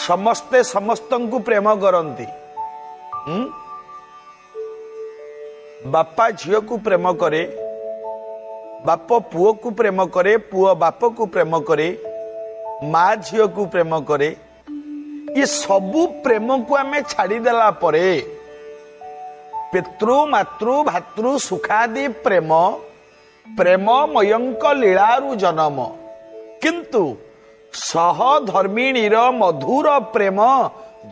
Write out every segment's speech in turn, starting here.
समस्ते समस्तंकु प्रेम करती। बापा झील को प्रेम करे, बाप पुओ को प्रेम करे, पुओ बाप को प्रेम करे, माँ झील को प्रेम करे। ये सबू प्रेम को आमे छाड़ीदेला परे पितृ मातृ भातृ सुखादि प्रेम प्रेममयंक लीलारु जन्म, किंतु सहधर्मिणीर मधुर प्रेम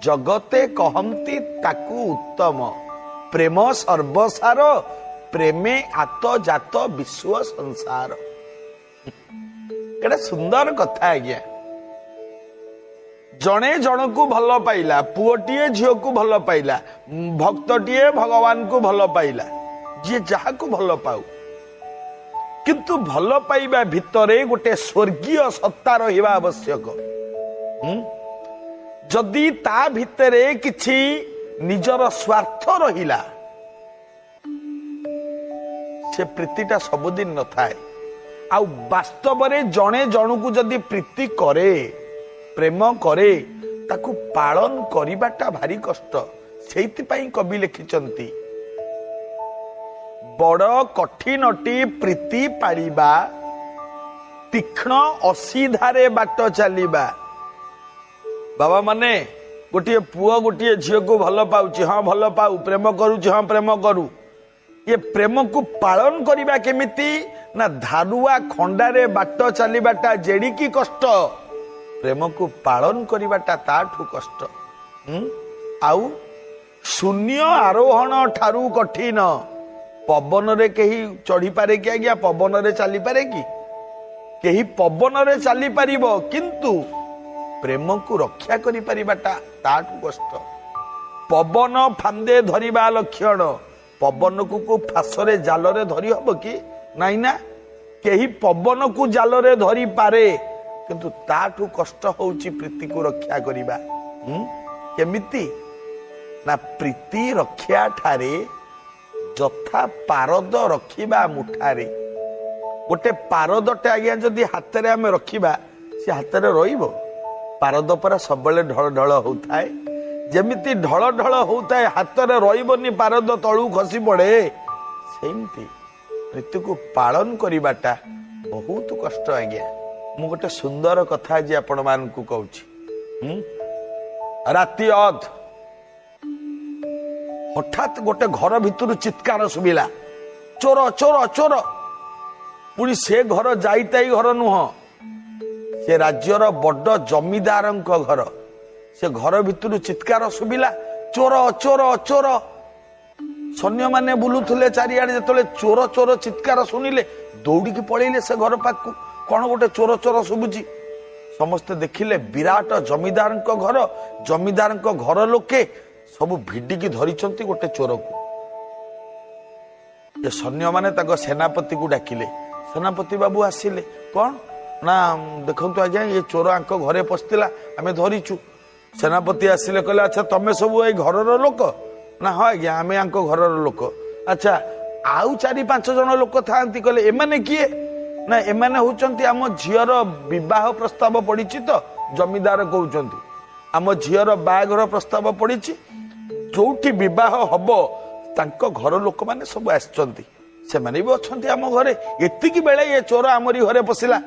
जगते कहंती ताकू उत्तम। प्रेम सर्वसार प्रेमे आत जात विश्व संसार। केड़ा सुंदर कथा आज्ञा। जणे जन को भल पाइला, पुओटीए झील को भल पाइला, भक्तटीए भगवान को भल पाइला, जी जहा को भल पाऊ, किंतु भल पाइबा भितरे गोटे स्वर्गीय सत्ता रहिबा आवश्यक। जदि ता भितरे किछि निजर स्वार्थ रहिला, से प्रीतिटा सबुदिन न थाए। आउ वास्तव रे जणे जणु जदि प्रीति करे, प्रेम करे, ताकू पालन करिबाटा भारी कष्ट। सेइति पई कवि लिखिचंती, बड़ कठिनटी प्रीति पाड़िबा, तीक्ष्ण असीधारे बाट चलिबा। बाबा माने गोटे पुओ गोटे झील को भल पाउची, हाँ भल पाऊ, प्रेम करूची, हाँ प्रेम करू। ये प्रेम को पालन करिबा केमिति ना धारुआ खंडारे बाट चलिबाटा जेडिकी कष्ट, प्रेम को पालन करिबाटा ताठू कष्ट। आउ शून्य आरोहण ठारू कठिन। पवन रे कहीं चढ़ी पारे कि आज्ञा? पवन रे चली पारे कि? कहीं पवन रे चली पारिबो, किंतु प्रेम को रक्षा करि परिबाटा ताठू कष्ट। पवन फांदे धरिबा लक्षण, पवन को फासरे जाल रे धरी हबो कि नाइ ना? कहीं पवन को जाल रे धरी पारे, किंतु ताठू कष्ट होउची प्रीति को रक्षा करिबा। केमिति ना प्रीति रक्षा ठारे जथा पारद रखिबा मुठारे। गोटे पारदटे आज्ञा जदि हाथ रे आमे रखिबा, से हाथ रे रहिबो? पारद पर सबले ढळ ढळ होउथाय। जेमिति ढळ ढळ होउथाय, हाथ रे रहिबोनी, पारद तळू खसी पड़े। सेमति प्रीति को पालन करिबाटा बहुत कष्ट आज्ञा। मु गोटे सुंदर कथा जे आपण मान को कहूची। राति अध हठात गोटे घर भितर चित्कार सुबिला, चोर चोर चोर। पुणी से घर जाइताई घर नुह, से राज्यर बड़ जमीदार घर। से घर भितर चित्कार सुबिला, चोर चोर चोर। सैन्य माने बुलुथुले चारिआडे, जेतले चोर चोर चित्कार सुनिले दौड़िकी पळेइले से घर पाखु। कौन गोटे चोर चोर शुभुची? समस्ते देखिले विराट जमीदार घर। जमीदार घर लोके सबु भिडिकी धरिचंती गोटे चोर को। ये सैन्य माने ताको सेनापति को डाकिले। सेनापति बाबू आसिले, कौन ना देखंतु आज्ञा, ये चोर आंक घरे पस्तिला, आमे धरिचु। सेनापति आसिले, कहले अच्छा तमे सबु ए घरर लोक? ना हाँ आज्ञा, आमे आंक घरर लोक। अच्छा आउ 4-5 जन लोक थांती, कहले एमाने किए? ना एमाने होचंती आम झीयर विवाह प्रस्ताव पड़िछि। तो जमीदार कहउचंती आम झीयर बाघर प्रस्ताव पड़िछि, जोठी विवाह हबो तांको घर लोक माने सब आछंती, से माने भी अछंती आम घरे। एतिकी बेले ये चोर आमरी घरे पसिला।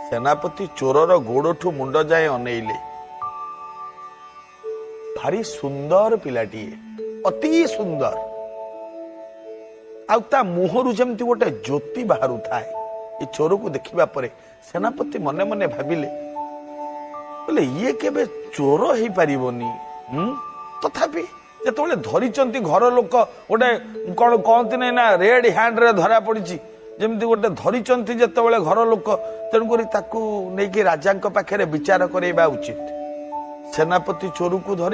सेनापति चोरर गोड़ठू मुंड जाए अनेइले। भारी सुंदर पिलाटीए, अति सुंदर। आउ मुहरु जमती गोटे ज्योति बाहरु थाए। ये चोर को देखिबा परे सेनापति मने मने भाबिले, बोले ये केबे चोर ही पारिबोनी। तथापि जेतबेले धरिचंती घर लोक, गोटे कौन कहती नहीं ना रेड हैंड रे धरा पड़ी, जेमती गोटे धरिचंती जेतबेले घर लोक, तेणुकरी ताकू नेकी राजा पाखे विचार करवा उचित। सेनापति चोर को धरी